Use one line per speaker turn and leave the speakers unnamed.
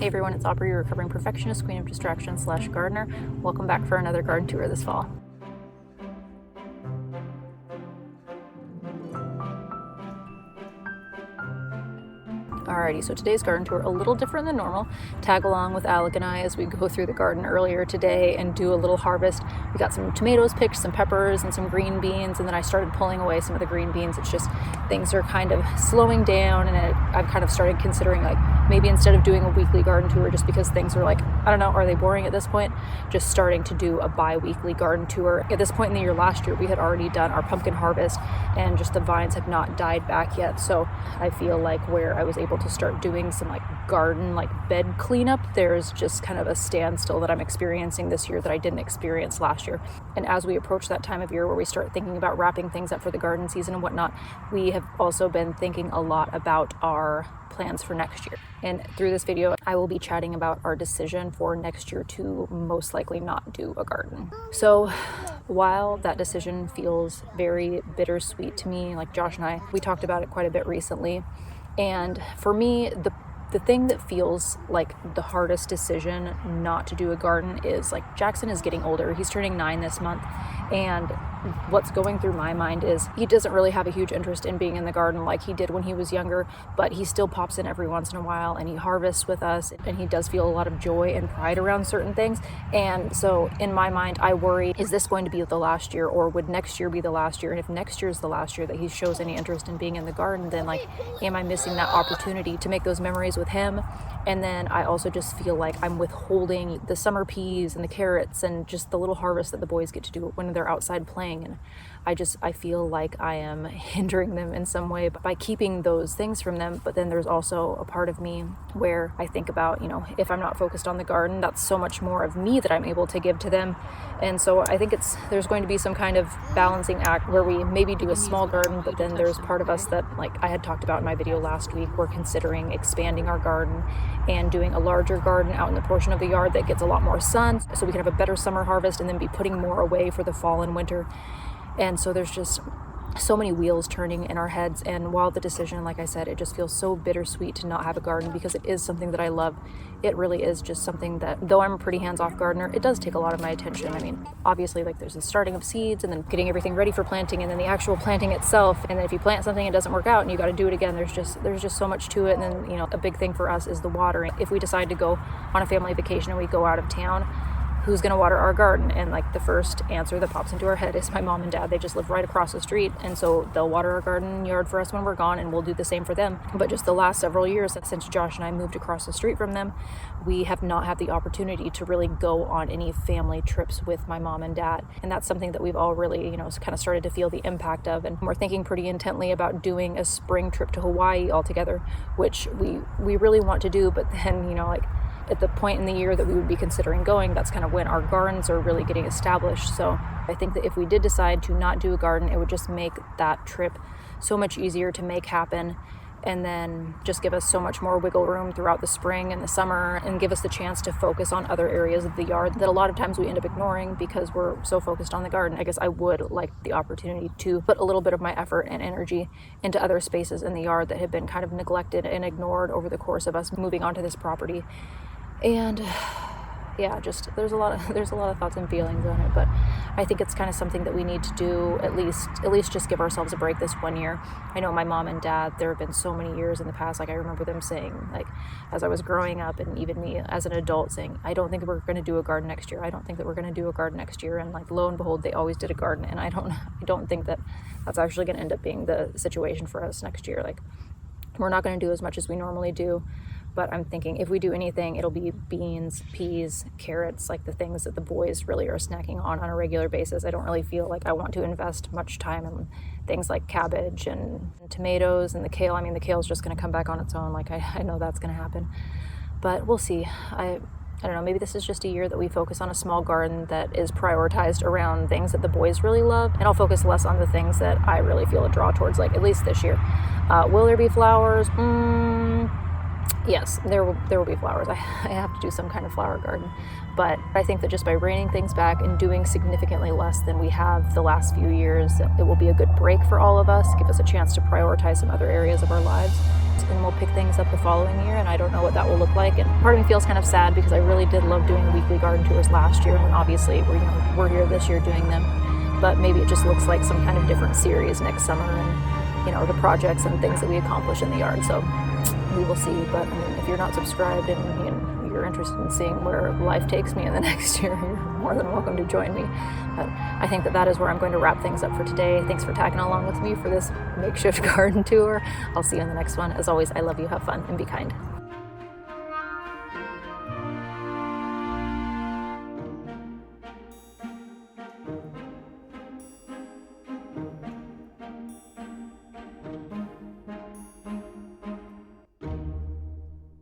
Hey everyone, it's Aubrey, recovering perfectionist, queen of distraction / gardener. Welcome back for another garden tour this fall. Alrighty, so today's garden tour, a little different than normal. Tag along with Alec and I as we go through the garden earlier today and do a little harvest. We got some tomatoes picked, some peppers, and some green beans, and then I started pulling away some of the green beans. It's just things are kind of slowing down, and I've kind of started considering like maybe instead of doing a weekly garden tour, just because things are like, I don't know, are they boring at this point? Just starting to do a bi-weekly garden tour. At this point in the year last year, we had already done our pumpkin harvest, and just the vines have not died back yet. So I feel like where I was able to start doing some like garden like bed cleanup, there's just kind of a standstill that I'm experiencing this year that I didn't experience last year. And as we approach that time of year where we start thinking about wrapping things up for the garden season and whatnot, we have also been thinking a lot about our plans for next year. And through this video, I will be chatting about our decision for next year to most likely not do a garden. So while that decision feels very bittersweet to me, like Josh and I, we talked about it quite a bit recently. And for me, the thing that feels like the hardest decision not to do a garden is like Jackson is getting older. He's turning 9 this month. And what's going through my mind is he doesn't really have a huge interest in being in the garden like he did when he was younger, but he still pops in every once in a while and he harvests with us, and he does feel a lot of joy and pride around certain things. And so in my mind, I worry, is this going to be the last year, or would next year be the last year? And if next year is the last year that he shows any interest in being in the garden, then like, am I missing that opportunity to make those memories with him? And then I also just feel like I'm withholding the summer peas and the carrots and just the little harvest that the boys get to do when they're outside playing. And I feel like I am hindering them in some way by keeping those things from them. But then there's also a part of me where I think about, if I'm not focused on the garden, that's so much more of me that I'm able to give to them. And so I think there's going to be some kind of balancing act where we maybe do a small garden, but then there's part of us that, like I had talked about in my video last week, we're considering expanding our garden and doing a larger garden out in the portion of the yard that gets a lot more sun, so we can have a better summer harvest and then be putting more away for the fall and winter. And so there's just so many wheels turning in our heads. And while the decision, like I said, it just feels so bittersweet to not have a garden because it is something that I love. It really is just something that, though I'm a pretty hands-off gardener, it does take a lot of my attention. I mean, obviously, like there's the starting of seeds and then getting everything ready for planting and then the actual planting itself. And then if you plant something, it doesn't work out and you got to do it again. There's just so much to it. And then, a big thing for us is the watering. If we decide to go on a family vacation and we go out of town, who's going to water our garden? And like the first answer that pops into our head is my mom and dad. They just live right across the street, and so they'll water our garden yard for us when we're gone, and we'll do the same for them. But just the last several years since Josh and I moved across the street from them, we have not had the opportunity to really go on any family trips with my mom and dad. And that's something that we've all really, kind of started to feel the impact of. And we're thinking pretty intently about doing a spring trip to Hawaii all together, which we really want to do. But then, at the point in the year that we would be considering going, that's kind of when our gardens are really getting established. So I think that if we did decide to not do a garden, it would just make that trip so much easier to make happen, and then just give us so much more wiggle room throughout the spring and the summer, and give us the chance to focus on other areas of the yard that a lot of times we end up ignoring because we're so focused on the garden. I guess I would like the opportunity to put a little bit of my effort and energy into other spaces in the yard that have been kind of neglected and ignored over the course of us moving onto this property. And yeah, just there's a lot of thoughts and feelings on it, but I think it's kind of something that we need to do, at least just give ourselves a break this one year. I know my mom and dad, there have been so many years in the past, like I remember them saying, like as I was growing up, and even me as an adult saying, I don't think we're going to do a garden next year. I don't think that we're going to do a garden next year. And like lo and behold, they always did a garden. And I don't think that that's actually going to end up being the situation for us next year. Like we're not going to do as much as we normally do. But I'm thinking if we do anything, it'll be beans, peas, carrots, like the things that the boys really are snacking on a regular basis. I don't really feel like I want to invest much time in things like cabbage and tomatoes and the kale. I mean, the kale's just going to come back on its own. Like I know that's going to happen, but we'll see. I don't know, maybe this is just a year that we focus on a small garden that is prioritized around things that the boys really love, and I'll focus less on the things that I really feel a draw towards, like at least this year. Will there be flowers? Yes, there will be flowers. I have to do some kind of flower garden. But I think that just by reining things back and doing significantly less than we have the last few years, it will be a good break for all of us, give us a chance to prioritize some other areas of our lives. and we'll pick things up the following year, and I don't know what that will look like. And part of me feels kind of sad because I really did love doing weekly garden tours last year, and then obviously we're here this year doing them. But maybe it just looks like some kind of different series next summer, and the projects and things that we accomplish in the yard. So we will see. But I mean, if you're not subscribed and you're interested in seeing where life takes me in the next year, you're more than welcome to join me. But I think that is where I'm going to wrap things up for today. Thanks for tagging along with me for this makeshift garden tour. I'll see you in the next one. As always, I love you. Have fun and be kind.